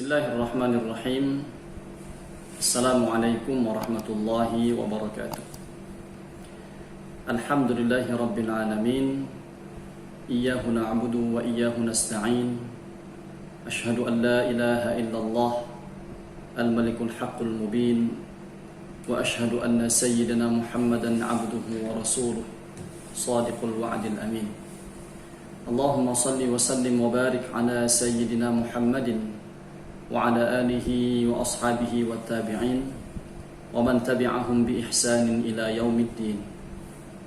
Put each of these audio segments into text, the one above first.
Bismillahirrahmanirrahim. Assalamualaikum warahmatullahi wabarakatuh. Alhamdulillahi rabbil alamin. Iyyahu na'budu wa iyyahu nasta'in. Ashhadu an la ilaha illallah al-malikul haqqul mubin. Wa ashhadu anna sayyidina Muhammadan abduhu wa rasuluh sadiqul wa'dil amin. Allahumma salli wa sallim wa barik ala sayyidina Muhammadin wa ala alihi wa ashabihi wa tabi'in wa man tabi'ahum bi ihsanin ila yaumiddin.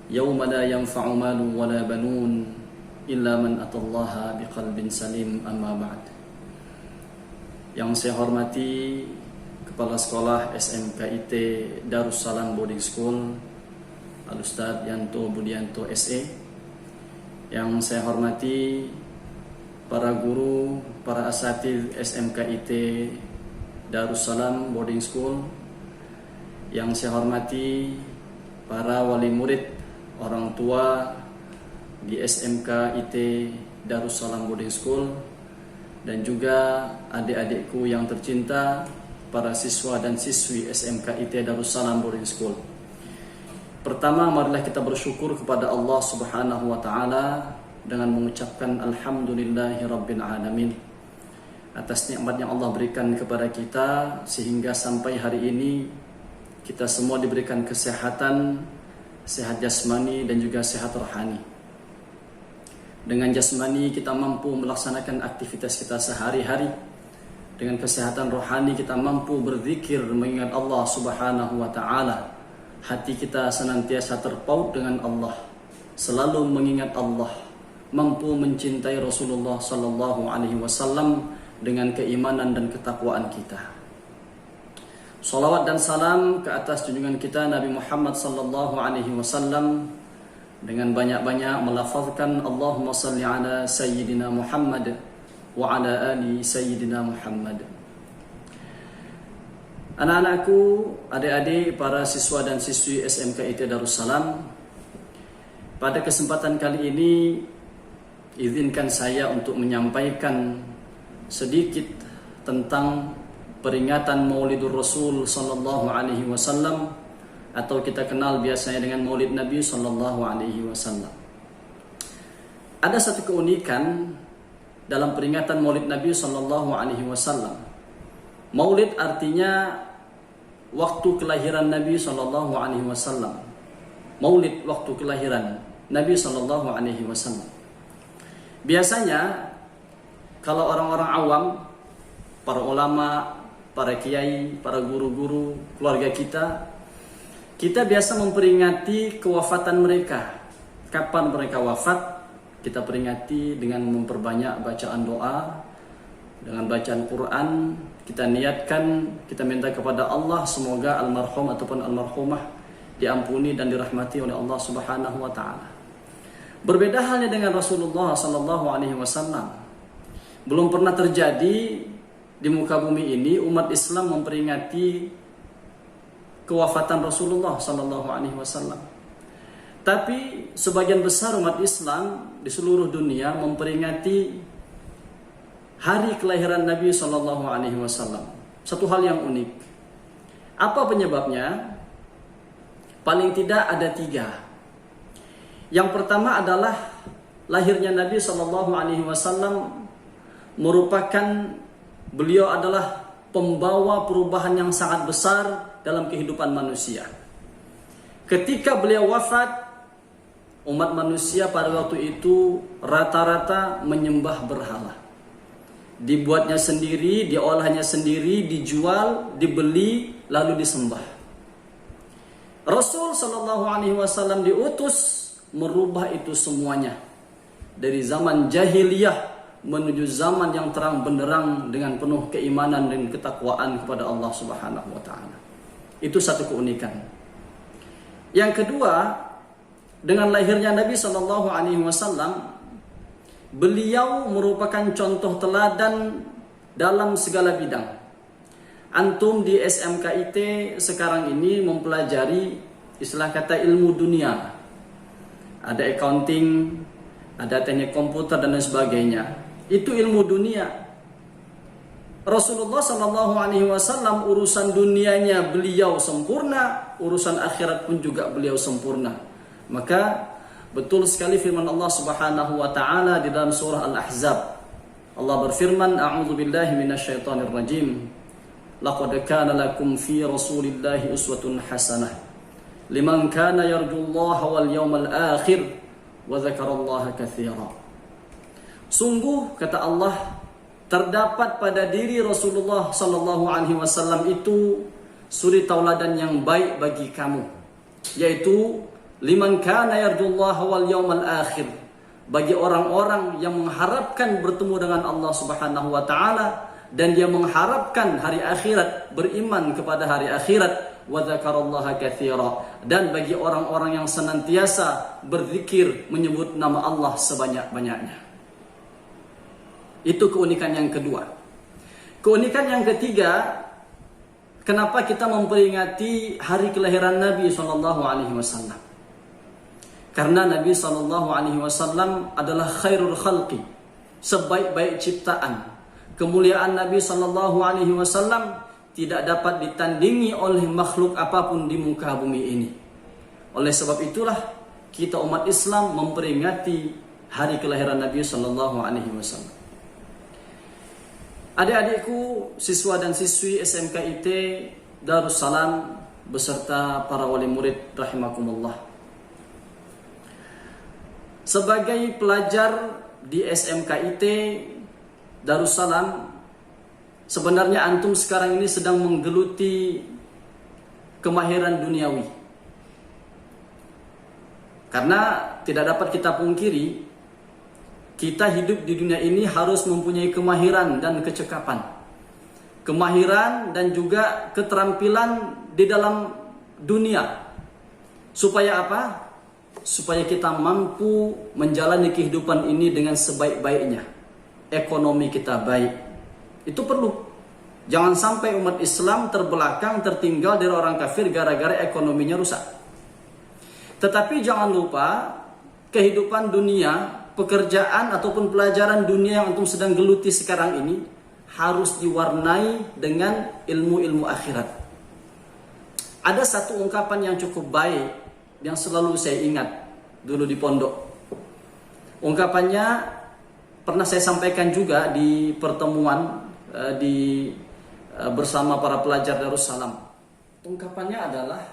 Yawma la yanfa'u malun wa la banun illa man atallaha biqalbin salim, amma ba'd. Yang saya hormati Kepala Sekolah SMKIT Darussalam Boarding School Al-Ustadz Yanto Budianto SE. Yang saya hormati para guru, para asatidz SMKIT Darussalam Boarding School. Yang saya hormati para wali murid, orang tua di SMKIT Darussalam Boarding School, dan juga adik-adikku yang tercinta, para siswa dan siswi SMKIT Darussalam Boarding School. Pertama, marilah kita bersyukur kepada Allah Subhanahu wa taala dengan mengucapkan alhamdulillahi rabbil alamin atas nikmat yang Allah berikan kepada kita sehingga sampai hari ini kita semua diberikan kesehatan, sehat jasmani dan juga sehat rohani. Dengan jasmani kita mampu melaksanakan aktivitas kita sehari-hari. Dengan kesehatan rohani kita mampu berzikir, mengingat Allah Subhanahu wa taala. Hati kita senantiasa terpaut dengan Allah, selalu mengingat Allah, mampu mencintai Rasulullah sallallahu alaihi wasallam dengan keimanan dan ketakwaan kita. Salawat dan salam ke atas junjungan kita Nabi Muhammad sallallahu alaihi wasallam dengan banyak-banyak melafazkan Allahumma salli ala sayyidina Muhammad wa ala ali sayyidina Muhammad. Anak-anakku, adik-adik, para siswa dan siswi SMKIT Darussalam, pada kesempatan kali ini izinkan saya untuk menyampaikan sedikit tentang peringatan Maulidur Rasul sallallahu alaihi wasallam, atau kita kenal biasanya dengan Maulid Nabi sallallahu alaihi wasallam. Ada satu keunikan dalam peringatan Maulid Nabi sallallahu alaihi wasallam. Maulid artinya waktu kelahiran Nabi sallallahu alaihi wasallam. Maulid waktu kelahiran Nabi sallallahu alaihi wasallam. Biasanya kalau orang-orang awam, para ulama, para kiai, para guru-guru, keluarga kita biasa memperingati kewafatan mereka. Kapan mereka wafat, kita peringati dengan memperbanyak bacaan doa, dengan bacaan Quran. Kita niatkan, kita minta kepada Allah semoga almarhum ataupun almarhumah diampuni dan dirahmati oleh Allah Subhanahu wa taala. Berbeda halnya dengan Rasulullah sallallahu alaihi wasallam. Belum pernah terjadi di muka bumi ini umat Islam memperingati kewafatan Rasulullah sallallahu alaihi wasallam. Tapi sebagian besar umat Islam di seluruh dunia memperingati hari kelahiran Nabi sallallahu alaihi wasallam. Satu hal yang unik. Apa penyebabnya? Paling tidak ada 3. Yang pertama adalah lahirnya Nabi sallallahu alaihi wasallam merupakan, beliau adalah pembawa perubahan yang sangat besar dalam kehidupan manusia. Ketika beliau wafat, umat manusia pada waktu itu rata-rata menyembah berhala. Dibuatnya sendiri, diolahnya sendiri, dijual, dibeli, lalu disembah. Rasul sallallahu alaihi wasallam diutus merubah itu semuanya. Dari zaman jahiliyah menuju zaman yang terang benderang dengan penuh keimanan dan ketakwaan kepada Allah Subhanahu wa taala. Itu satu keunikan. Yang kedua, dengan lahirnya Nabi sallallahu alaihi wasallam, beliau merupakan contoh teladan dalam segala bidang. Antum di SMKIT sekarang ini mempelajari istilah kata ilmu dunia. Ada accounting, ada teknik komputer dan lain sebagainya. Itu ilmu dunia. Rasulullah Shallallahu Alaihi Wasallam urusan dunianya beliau sempurna, urusan akhirat pun juga beliau sempurna. Maka betul sekali firman Allah Subhanahu Wa Taala di dalam surah Al-Ahzab. Allah berfirman, A'udzu billahi minasyaitonir rajim. Laqad kana lakum fi Rasulillahi uswatun hasanah liman kana yarjullaha wal yawmal akhir wa dzakarallaha katsira. Sungguh kata Allah, terdapat pada diri Rasulullah Sallallahu Alaihi Wasallam itu suri tauladan yang baik bagi kamu, yaitu liman kana yarjullaha wal yawmal akhir, bagi orang-orang yang mengharapkan bertemu dengan Allah Subhanahu wa taala dan dia mengharapkan hari akhirat, beriman kepada hari akhirat, wa dzakarallaha katsira, dan bagi orang-orang yang senantiasa berzikir menyebut nama Allah sebanyak-banyaknya. Itu keunikan yang kedua. Keunikan yang ketiga, kenapa kita memperingati hari kelahiran Nabi Sallallahu Alaihi Wasallam? Karena Nabi Sallallahu Alaihi Wasallam adalah khairul khalqi, sebaik-baik ciptaan. Kemuliaan Nabi Sallallahu Alaihi Wasallam tidak dapat ditandingi oleh makhluk apapun di muka bumi ini. Oleh sebab itulah kita umat Islam memperingati hari kelahiran Nabi Sallallahu Alaihi Wasallam. Adik-adikku, siswa dan siswi SMKIT Darussalam beserta para wali murid rahimakumullah. Sebagai pelajar di SMKIT Darussalam, sebenarnya antum sekarang ini sedang menggeluti kemahiran duniawi. Karena tidak dapat kita pungkiri, kita hidup di dunia ini harus mempunyai kemahiran dan kecekapan. Kemahiran dan juga keterampilan di dalam dunia. Supaya apa? Supaya kita mampu menjalani kehidupan ini dengan sebaik-baiknya. Ekonomi kita baik. Itu perlu. Jangan sampai umat Islam terbelakang, tertinggal dari orang kafir gara-gara ekonominya rusak. Tetapi jangan lupa, kehidupan dunia, pekerjaan ataupun pelajaran dunia yang antum sedang geluti sekarang ini harus diwarnai dengan ilmu-ilmu akhirat. Ada satu ungkapan yang cukup baik yang selalu saya ingat dulu di pondok. Ungkapannya pernah saya sampaikan juga di pertemuan bersama para pelajar Darussalam. Ungkapannya adalah,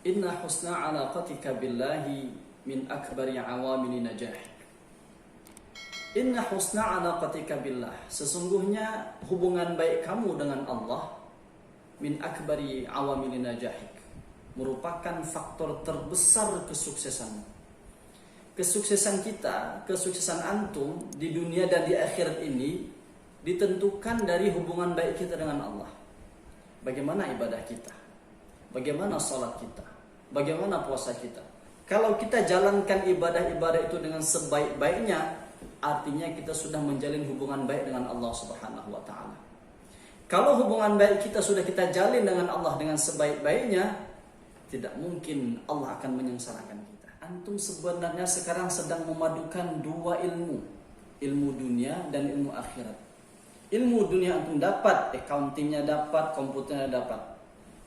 inna husna alaqatika billahi min akbari awamili najah. Inna husna alaqatika billah, sesungguhnya hubungan baik kamu dengan Allah, min akbari awamili najahik, merupakan faktor terbesar kesuksesanmu. Kesuksesan kita, kesuksesan antum di dunia dan di akhirat ini ditentukan dari hubungan baik kita dengan Allah. Bagaimana ibadah kita, bagaimana salat kita, bagaimana puasa kita. Kalau kita jalankan ibadah-ibadah itu dengan sebaik-baiknya, artinya kita sudah menjalin hubungan baik dengan Allah Subhanahu wa taala. Kalau hubungan baik kita sudah kita jalin dengan Allah dengan sebaik-baiknya, tidak mungkin Allah akan menyengsarakan kita. Antum sebenarnya sekarang sedang memadukan dua ilmu, ilmu dunia dan ilmu akhirat. Ilmu dunia antum dapat, accountingnya dapat, komputernya dapat.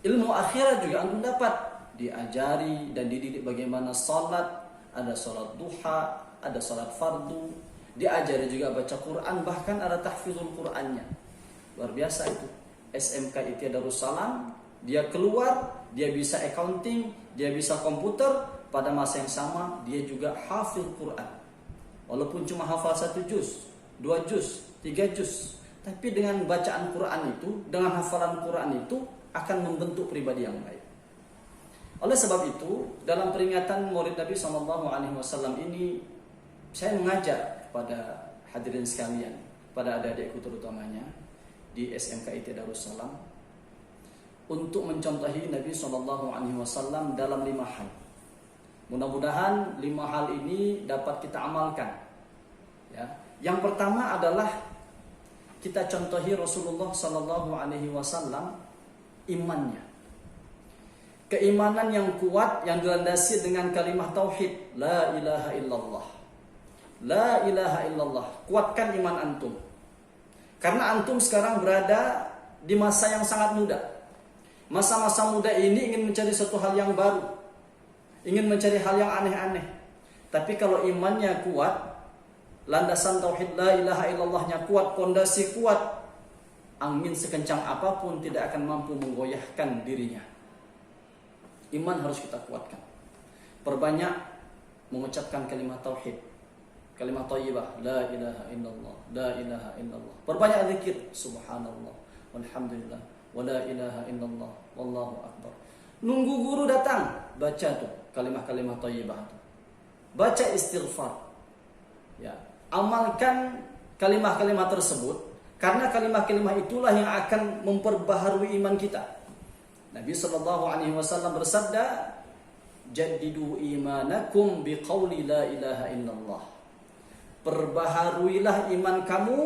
Ilmu akhirat juga antum dapat. Diajari dan dididik bagaimana salat, ada salat duha, ada salat fardu, diajari juga baca Quran, bahkan ada tahfizul Qurannya. Luar biasa itu. SMKIT Darussalam, dia keluar, dia bisa accounting, dia bisa komputer, pada masa yang sama dia juga hafil Quran. Walaupun cuma hafal 1 juz, 2 juz, 3 juz, tapi dengan bacaan Quran itu, dengan hafalan Quran itu akan membentuk pribadi yang baik. Oleh sebab itu, dalam peringatan Maulid Nabi SAW ini, saya mengajak kepada hadirin sekalian, pada adik-adikku terutamanya di SMKIT Darussalam, untuk mencontohi Nabi SAW dalam 5 hal. Mudah-mudahan 5 hal ini dapat kita amalkan. Ya. Yang pertama adalah kita contohi Rasulullah SAW imannya. Keimanan yang kuat yang dilandasi dengan kalimat tauhid, la ilaha illallah. La ilaha illallah. Kuatkan iman antum. Karena antum sekarang berada di masa yang sangat muda. Masa-masa muda ini ingin mencari suatu hal yang baru, ingin mencari hal yang aneh-aneh. Tapi kalau imannya kuat, landasan tauhid la ilaha illallahnya kuat, pondasi kuat, angin sekencang apapun tidak akan mampu menggoyahkan dirinya. Iman harus kita kuatkan. Perbanyak mengucapkan kalimat tauhid, kalimat thayyibah, la ilaha illallah, la ilaha illallah. Perbanyak zikir, subhanallah, walhamdulillah, wa la ilaha illallah, wallahu akbar. Nunggu guru datang, baca tuh kalimat-kalimat thayyibah tuh. Baca istighfar. Ya, amalkan kalimat-kalimat tersebut, karena kalimat-kalimat itulah yang akan memperbaharui iman kita. Nabi SAW bersabda, jaddidu imanakum biqauli la ilaha illallah. Perbaharuilah iman kamu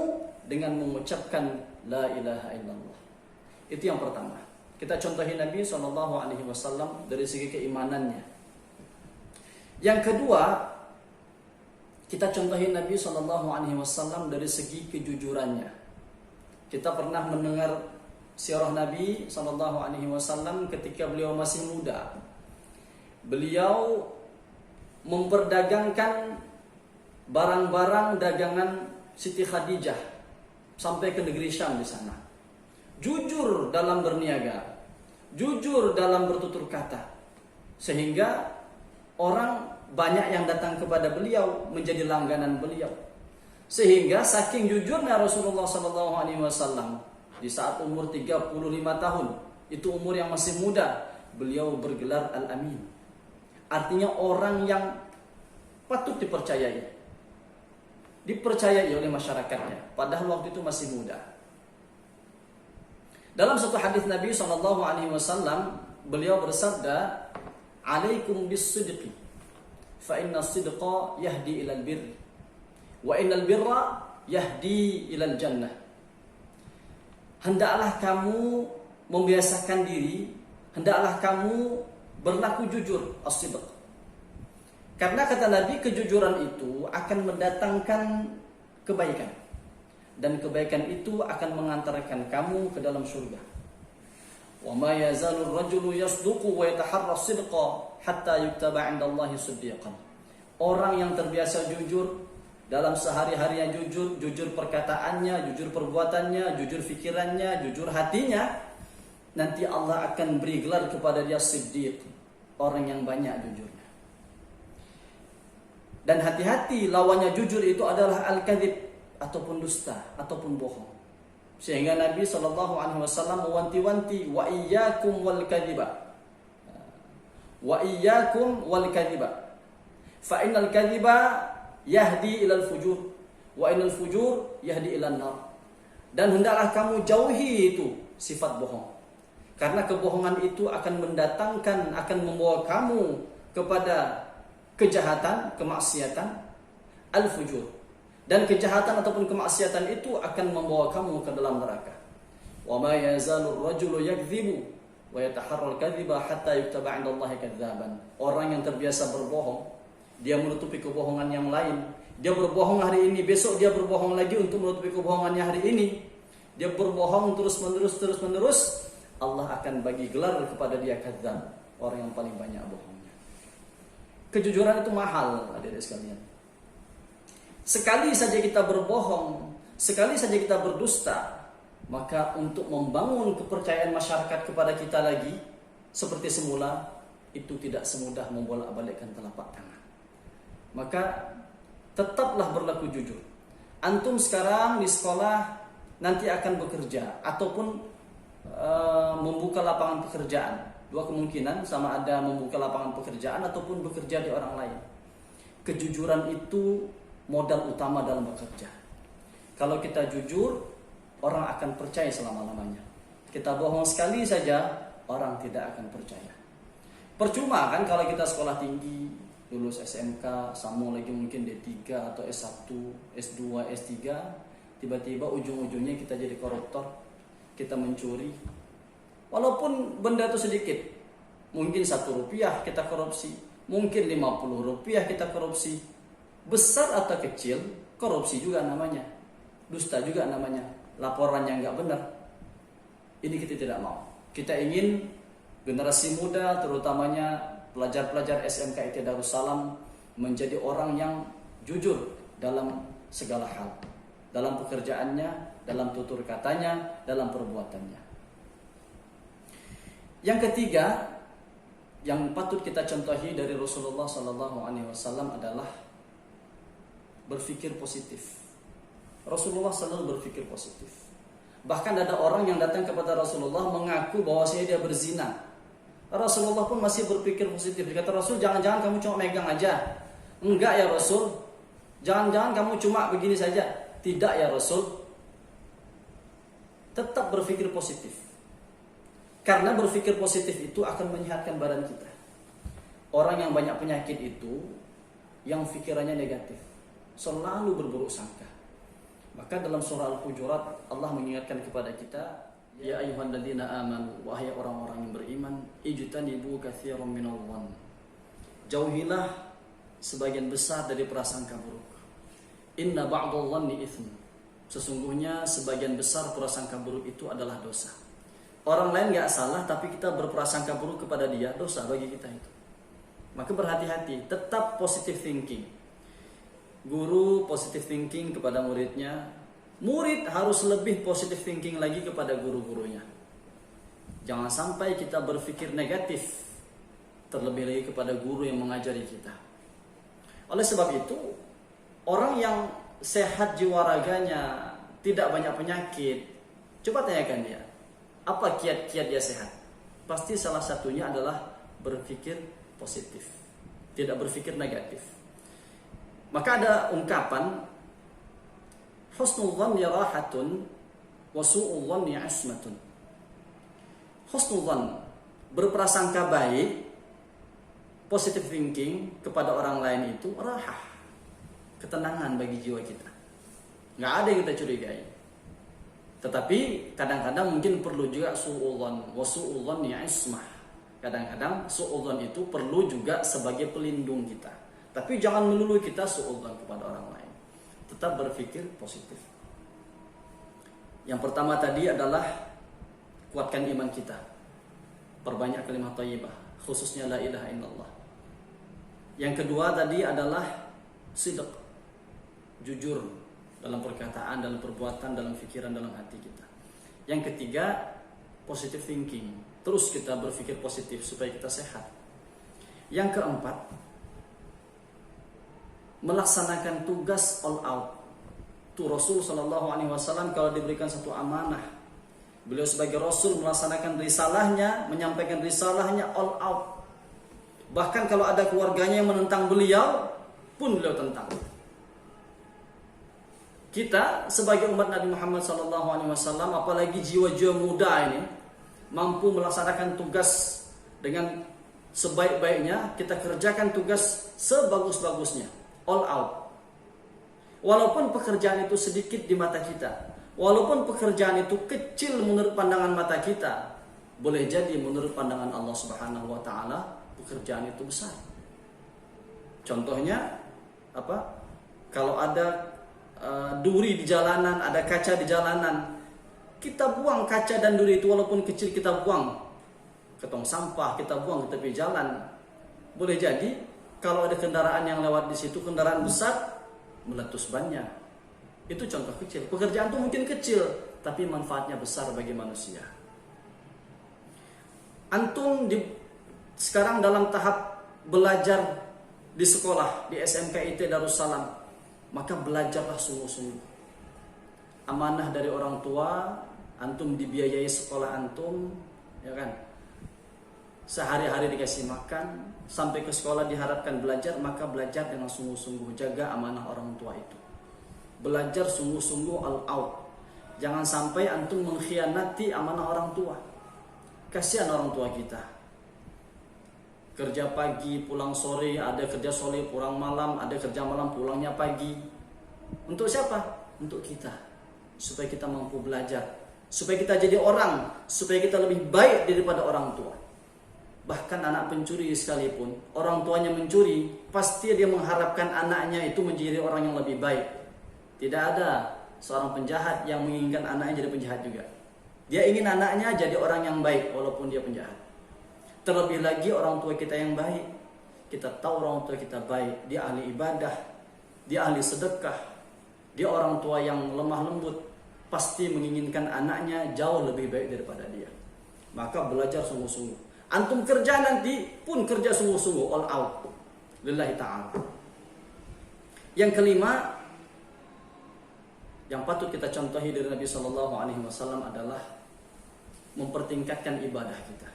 dengan mengucapkan la ilaha illallah. Itu yang pertama. Kita contohi Nabi SAW dari segi keimanannya. Yang kedua, kita contohi Nabi SAW dari segi kejujurannya. Kita pernah mendengar sirah Nabi SAW ketika beliau masih muda. Beliau memperdagangkan barang-barang dagangan Siti Khadijah sampai ke negeri Syam di sana. Jujur dalam berniaga, jujur dalam bertutur kata, sehingga orang banyak yang datang kepada beliau, menjadi langganan beliau. Sehingga saking jujurnya Rasulullah SAW di saat umur 35 tahun, itu umur yang masih muda, beliau bergelar Al-Amin. Artinya orang yang patut dipercayai, dipercayai oleh masyarakatnya, padahal waktu itu masih muda. Dalam satu hadis Nabi SAW, beliau bersabda, alaikum bis-sidqi fa inna as-sidqa yahdi ilal birri wa innal birra yahdi ilal jannah. Hendaklah kamu membiasakan diri, hendaklah kamu berlaku jujur, as-sidq. Karena kata Nabi, kejujuran itu akan mendatangkan kebaikan, dan kebaikan itu akan mengantarkan kamu ke dalam surga. Wa ma yazalu ar-rajulu yasduqu wa yataharra as-sidqa hatta yuktaba 'inda Allahi siddiqan. Orang yang terbiasa jujur dalam sehari-harinya, jujur perkataannya, jujur perbuatannya, jujur fikirannya, jujur hatinya, nanti Allah akan beri gelar kepada dia siddiq, orang yang banyak jujurnya. Dan hati-hati, lawannya jujur itu adalah al-kadzib, ataupun dusta, ataupun bohong. Sehingga Nabi SAW mewanti-wanti, wa iyyakum wal kadhiba, wa iyyakum wal kadhiba, fa innal kadhiba yahdi ilal fujur, wa innal fujur yahdi ilan nar. Dan hendaklah kamu jauhi itu sifat bohong, karena kebohongan itu akan mendatangkan, akan membawa kamu kepada kejahatan, kemaksiatan, al-fujur. Dan kejahatan ataupun kemaksiatan itu akan membawa kamu ke dalam neraka. Wa ma yazalu ar-rajulu yakdzibu wa yataharra al-kadhiba hatta yuktaba 'inda Allahi kadzaban. Orang yang terbiasa berbohong, dia menutupi kebohongan yang lain. Dia berbohong hari ini, besok dia berbohong lagi untuk menutupi kebohongannya hari ini. Dia berbohong terus-menerus, Allah akan bagi gelar kepada dia kadzab, orang yang paling banyak bohongnya. Kejujuran itu mahal, adik-adik sekalian. Sekali saja kita berbohong, sekali saja kita berdusta, maka untuk membangun kepercayaan masyarakat kepada kita lagi seperti semula, itu tidak semudah membolak-balikkan telapak tangan. Maka tetaplah berlaku jujur. Antum sekarang di sekolah nanti akan bekerja ataupun membuka lapangan pekerjaan. Dua kemungkinan, sama ada membuka lapangan pekerjaan ataupun bekerja di orang lain. Kejujuran itu modal utama dalam bekerja. Kalau kita jujur, orang akan percaya selama-lamanya. Kita bohong sekali saja, orang tidak akan percaya. Percuma kan kalau kita sekolah tinggi, lulus SMK, sambung lagi mungkin D3 atau S1, S2, S3, tiba-tiba ujung-ujungnya kita jadi koruptor, kita mencuri. Walaupun benda itu sedikit, mungkin 1 rupiah kita korupsi, mungkin 50 rupiah kita korupsi. Besar atau kecil, korupsi juga namanya, dusta juga namanya. laporan yang nggak benar. Ini kita tidak mau. Kita ingin generasi muda, terutamanya pelajar-pelajar SMK IT Darussalam, menjadi orang yang jujur dalam segala hal, dalam pekerjaannya, dalam tutur katanya, dalam perbuatannya. Yang ketiga, yang patut kita contohi dari Rasulullah SAW adalah berpikir positif. Rasulullah selalu berpikir positif. Bahkan ada orang yang datang kepada Rasulullah mengaku bahwasanya dia berzina. Rasulullah pun masih berpikir positif. Dia kata, Rasul, jangan-jangan kamu cuma megang aja. Enggak ya Rasul. Jangan-jangan kamu cuma begini saja. Tidak ya Rasul. Tetap berpikir positif. Karena berpikir positif itu akan menyehatkan badan kita. Orang yang banyak penyakit itu, yang pikirannya negatif, selalu berburuk sangka. Maka dalam surah Al-Hujurat Allah mengingatkan kepada kita, ya ayyuhalladzina amanu, wahai orang-orang yang beriman, ijtanibu katsiran minadh dhann. Jauhilah sebagian besar dari prasangka buruk. Inna ba'dadh dhanni itsm. Sesungguhnya sebagian besar prasangka buruk itu adalah dosa. Orang lain enggak salah tapi kita berprasangka buruk kepada dia, dosa bagi kita itu. Maka berhati-hati, tetap positive thinking. Guru positive thinking kepada muridnya, murid harus lebih positive thinking lagi kepada guru-gurunya. Jangan sampai kita berpikir negatif, terlebih lagi kepada guru yang mengajari kita. Oleh sebab itu, orang yang sehat jiwa raganya, tidak banyak penyakit, coba tanyakan dia, apa kiat-kiat dia sehat? Pasti salah satunya adalah berpikir positif, tidak berpikir negatif. Maka ada ungkapan, husnul dhanni rahatun wa su'ul dhanni asmatun. Husnul dhann, berprasangka baik, positive thinking kepada orang lain itu rahah, ketenangan bagi jiwa kita. Nggak ada yang kita curigai. Tetapi kadang-kadang mungkin perlu juga su'ul dhann wa su'ul dhanni asmah. Kadang-kadang su'ul dhann itu perlu juga sebagai pelindung kita. Tapi jangan melulu kita suudzon kepada orang lain. Tetap berpikir positif. Yang pertama tadi adalah kuatkan iman kita. Perbanyak kalimat thayyibah, khususnya la ilaha illallah. Yang kedua tadi adalah sidq, jujur dalam perkataan, dalam perbuatan, dalam pikiran, dalam hati kita. Yang ketiga, positive thinking. Terus kita berpikir positif supaya kita sehat. Yang keempat, melaksanakan tugas all out. Tuh Rasul Shallallahu Alaihi Wasallam kalau diberikan satu amanah, beliau sebagai Rasul melaksanakan risalahnya, menyampaikan risalahnya all out. Bahkan kalau ada keluarganya yang menentang beliau, pun beliau tentang. Kita sebagai umat Nabi Muhammad Shallallahu Alaihi Wasallam, apalagi jiwa-jiwa muda ini, mampu melaksanakan tugas dengan sebaik-baiknya, kita kerjakan tugas sebagus-bagusnya. All out. Walaupun pekerjaan itu sedikit di mata kita, walaupun pekerjaan itu kecil menurut pandangan mata kita, boleh jadi menurut pandangan Allah Subhanahu wa taala pekerjaan itu besar. Contohnya apa? Kalau ada duri di jalanan, ada kaca di jalanan, kita buang kaca dan duri itu walaupun kecil, kita buang ke tong sampah, kita buang ke tepi jalan. Boleh jadi kalau ada kendaraan yang lewat di situ, kendaraan besar, meletus bannya. Itu contoh kecil. Pekerjaan itu mungkin kecil, tapi manfaatnya besar bagi manusia. Antum sekarang dalam tahap belajar di sekolah, di SMK IT Darussalam, maka belajarlah sungguh-sungguh. Amanah dari orang tua, antum dibiayai sekolah antum, ya kan? Sehari-hari dikasih makan, sampai ke sekolah diharapkan belajar, maka belajar dengan sungguh-sungguh, jaga amanah orang tua itu. Belajar sungguh-sungguh all out. Jangan sampai antum mengkhianati amanah orang tua. Kasihan orang tua kita. Kerja pagi, pulang sore, ada kerja sore, pulang malam, ada kerja malam, pulangnya pagi. Untuk siapa? Untuk kita. Supaya kita mampu belajar. Supaya kita jadi orang, supaya kita lebih baik daripada orang tua. Bahkan anak pencuri sekalipun, orang tuanya mencuri, pasti dia mengharapkan anaknya itu menjadi orang yang lebih baik. Tidak ada seorang penjahat yang menginginkan anaknya jadi penjahat juga. Dia ingin anaknya jadi orang yang baik walaupun dia penjahat. Terlebih lagi orang tua kita yang baik. Kita tahu orang tua kita baik, dia ahli ibadah, dia ahli sedekah, dia orang tua yang lemah lembut, pasti menginginkan anaknya jauh lebih baik daripada dia. Maka belajar sungguh-sungguh. Antum kerja nanti pun kerja sungguh-sungguh, all out lillahi ta'ala. Yang kelima yang patut kita contohi dari Nabi SAW adalah mempertingkatkan ibadah kita.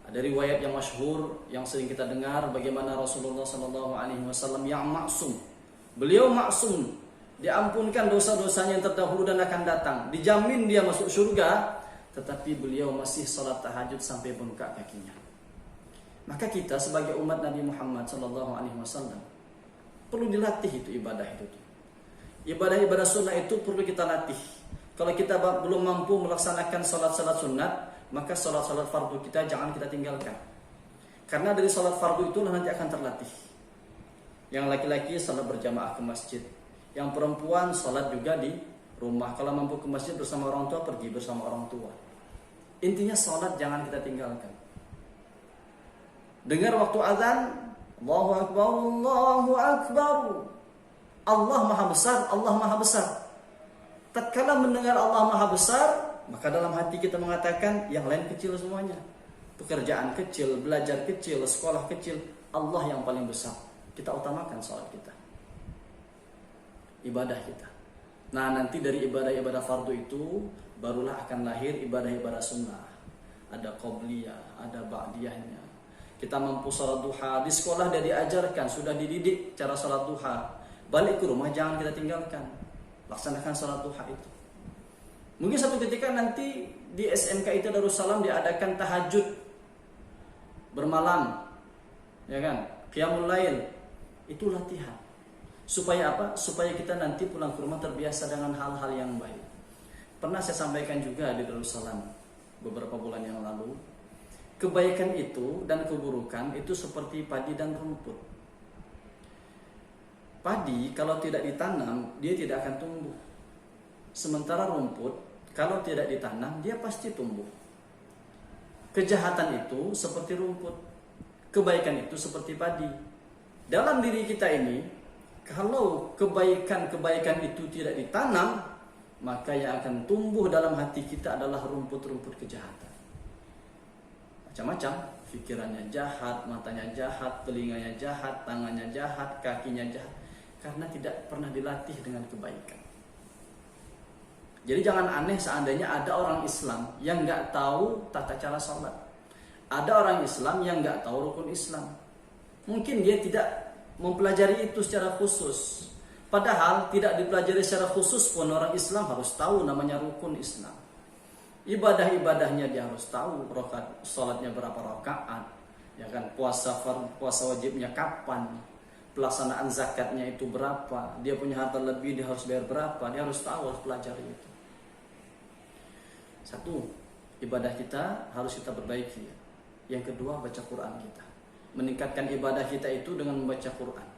Ada riwayat yang masyhur yang sering kita dengar bagaimana Rasulullah SAW yang maksum. Beliau maksum, diampunkan dosa-dosanya yang terdahulu dan akan datang, dijamin dia masuk surga, tetapi beliau masih salat tahajud sampai bengkak kakinya. Maka kita sebagai umat Nabi Muhammad SAW perlu dilatih itu ibadah itu. Ibadah-ibadah sunnah itu perlu kita latih. Kalau kita belum mampu melaksanakan salat-salat sunat, maka salat-salat fardu kita jangan kita tinggalkan. Karena dari salat fardu itulah nanti akan terlatih. Yang laki-laki salat berjamaah ke masjid, yang perempuan salat juga di rumah. Kalau mampu ke masjid bersama orang tua, pergi bersama orang tua. Intinya salat jangan kita tinggalkan. Dengar waktu azan, Allahu Akbar, Allahu Akbar. Allah Maha Besar, Allah Maha Besar. Tatkala mendengar Allah Maha Besar, maka dalam hati kita mengatakan yang lain kecil semuanya. Pekerjaan kecil, belajar kecil, sekolah kecil, Allah yang paling besar. Kita utamakan salat kita, ibadah kita. Nah, nanti dari ibadah-ibadah fardu itu barulah akan lahir ibadah-ibadah sunnah. Ada qobliyah, ada ba'diyahnya. Kita mampu salat duha, di sekolah dia diajarkan, sudah dididik cara salat duha. Balik ke rumah jangan kita tinggalkan, laksanakan salat duha itu. Mungkin satu ketika nanti di SMK itu Darussalam diadakan tahajud bermalam, ya kan, qiyamul lail. Itu latihan. Supaya apa? Supaya kita nanti pulang ke rumah terbiasa dengan hal-hal yang baik. Pernah saya sampaikan juga di Darussalam beberapa bulan yang lalu, kebaikan itu dan keburukan itu seperti padi dan rumput. Padi kalau tidak ditanam, dia tidak akan tumbuh. Sementara rumput kalau tidak ditanam, dia pasti tumbuh. Kejahatan itu seperti rumput, kebaikan itu seperti padi. Dalam diri kita ini, kalau kebaikan-kebaikan itu tidak ditanam, maka yang akan tumbuh dalam hati kita adalah rumput-rumput kejahatan. Macam-macam, pikirannya jahat, matanya jahat, telinganya jahat, tangannya jahat, kakinya jahat, karena tidak pernah dilatih dengan kebaikan. Jadi jangan aneh seandainya ada orang Islam yang nggak tahu tata cara sholat. Ada orang Islam yang nggak tahu rukun Islam. Mungkin dia tidak mempelajari itu secara khusus. Padahal tidak dipelajari secara khusus pun orang Islam harus tahu namanya rukun Islam. Ibadah-ibadahnya dia harus tahu, rakaat sholatnya berapa rakaat, ya kan, puasa wajibnya kapan, pelaksanaan zakatnya itu berapa, dia punya harta lebih dia harus bayar berapa, dia harus tahu, harus pelajari itu. Satu, ibadah kita harus kita perbaiki. Yang kedua, baca Quran kita. Meningkatkan ibadah kita itu dengan membaca Quran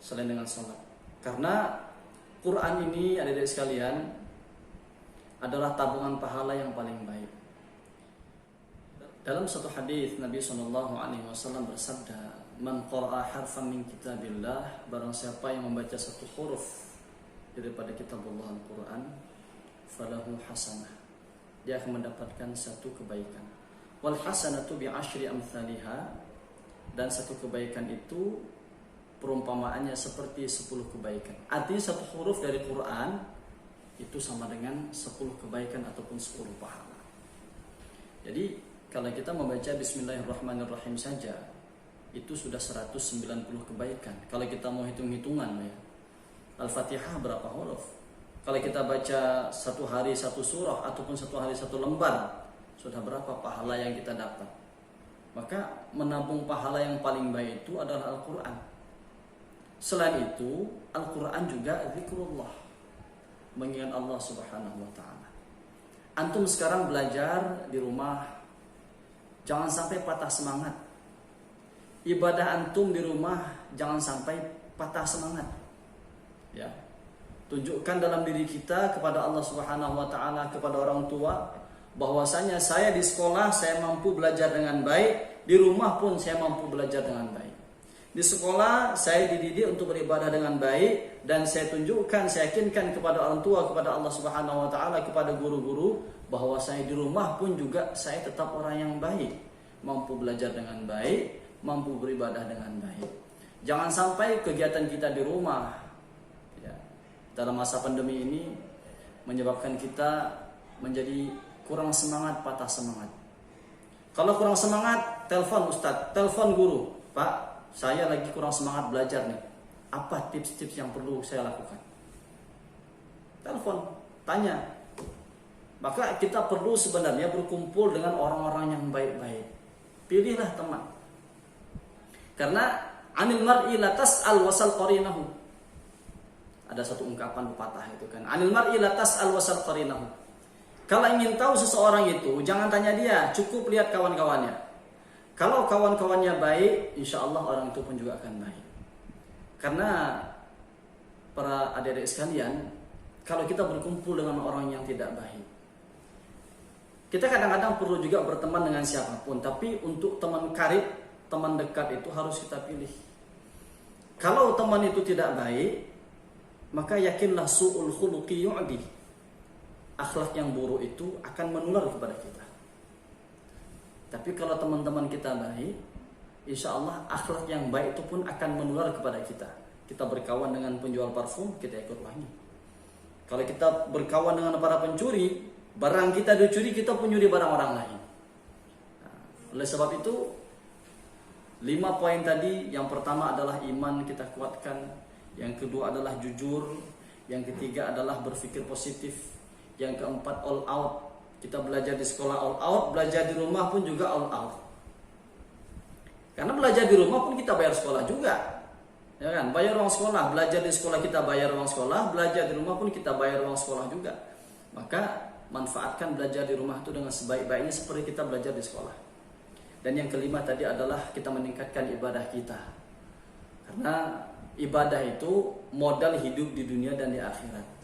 selain dengan sholat. Karena Quran ini, adik-adik sekalian, adalah tabungan pahala yang paling baik. Dalam satu hadis Nabi SAW bersabda, "Man qara'a harfan min kitabillah," barang siapa yang membaca satu huruf daripada kitabullah Al-Quran, falahu hasanah, dia akan mendapatkan satu kebaikan. Wal hasanatu bi asyri amsalihha, dan satu kebaikan itu perumpamaannya seperti 10 kebaikan. Artinya satu huruf dari Quran itu sama dengan 10 kebaikan ataupun 10 pahala. Jadi kalau kita membaca Bismillahirrahmanirrahim saja, itu sudah 190 kebaikan. Kalau kita mau hitung-hitungan ya, Al-Fatihah berapa huruf? Kalau kita baca satu hari satu surah ataupun satu hari satu lembar, sudah berapa pahala yang kita dapat? Maka menabung pahala yang paling baik itu adalah Al-Quran. Selain itu, Al-Quran juga zikrullah, mengingat Allah Subhanahu wa ta'ala. Antum sekarang belajar di rumah, jangan sampai patah semangat. Ibadah antum di rumah jangan sampai patah semangat. Ya. tunjukkan dalam diri kita kepada Allah Subhanahu wa taala, kepada orang tua, bahwasanya saya di sekolah saya mampu belajar dengan baik, di rumah pun saya mampu belajar dengan baik. Di sekolah saya dididik untuk beribadah dengan baik, dan saya tunjukkan, saya yakinkan kepada orang tua, kepada Allah Subhanahu wa taala, kepada guru-guru, bahwa saya di rumah pun juga saya tetap orang yang baik, mampu belajar dengan baik, mampu beribadah dengan baik. Jangan sampai kegiatan kita di rumah ya, dalam masa pandemi ini menyebabkan kita menjadi kurang semangat, patah semangat. Kalau kurang semangat, telepon ustadz, telepon guru, Pak, saya lagi kurang semangat belajar nih. Apa tips-tips yang perlu saya lakukan? Telepon, tanya. Maka kita perlu sebenarnya berkumpul dengan orang-orang yang baik-baik. Pilihlah teman. Karena anil mar'i la tas'al wasal qarinahu. Ada satu ungkapan pepatah itu kan. Anil mar'i la tas'al wasal qarinahu. Kalau ingin tahu seseorang itu, jangan tanya dia, cukup lihat kawan-kawannya. Kalau kawan-kawannya baik, insya Allah orang itu pun juga akan baik. Karena para adik-adik sekalian, kalau kita berkumpul dengan orang yang tidak baik, kita kadang-kadang perlu juga berteman dengan siapapun. Tapi untuk teman karib, teman dekat itu harus kita pilih. Kalau teman itu tidak baik, maka yakinlah su'ul khuluqi yu'di. Akhlak yang buruk itu akan menular kepada kita. Tapi kalau teman-teman kita baik, insya Allah akhlak yang baik itu pun akan menular kepada kita. Kita berkawan dengan penjual parfum, kita ikut wangi. Kalau kita berkawan dengan para pencuri, barang kita dicuri, kita pun nyuri barang orang lain. Nah, oleh sebab itu, 5 poin tadi, yang pertama adalah iman kita kuatkan, yang kedua adalah jujur, yang ketiga adalah berpikir positif, yang keempat all out. Kita belajar di sekolah all out, belajar di rumah pun juga all out. Karena belajar di rumah pun kita bayar sekolah juga. Ya kan? Bayar uang sekolah, belajar di sekolah kita bayar uang sekolah, belajar di rumah pun kita bayar uang sekolah juga. Maka manfaatkan belajar di rumah itu dengan sebaik-baiknya seperti kita belajar di sekolah. Dan yang kelima tadi adalah kita meningkatkan ibadah kita. Karena ibadah itu modal hidup di dunia dan di akhirat.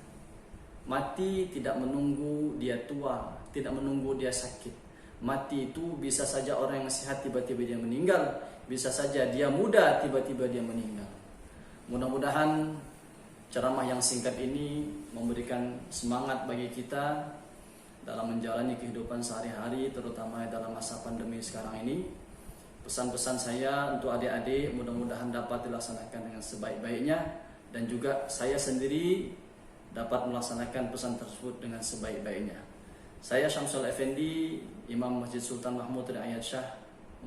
Mati tidak menunggu dia tua, tidak menunggu dia sakit. Mati itu bisa saja orang yang sehat tiba-tiba dia meninggal, bisa saja dia muda tiba-tiba dia meninggal. Mudah-mudahan ceramah yang singkat ini memberikan semangat bagi kita dalam menjalani kehidupan sehari-hari, terutama dalam masa pandemi sekarang ini. Pesan-pesan saya untuk adik-adik mudah-mudahan dapat dilaksanakan dengan sebaik-baiknya, dan juga saya sendiri dapat melaksanakan pesan tersebut dengan sebaik-baiknya. Saya Syamsul Effendi, Imam Masjid Sultan Mahmud Riyad Shah,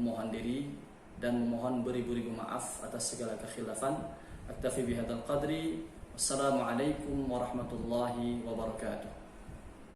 memohon diri dan memohon beribu-ribu maaf atas segala kekhilafan. Aktafi bihadzal qadri. Wassalamualaikum warahmatullahi wabarakatuh.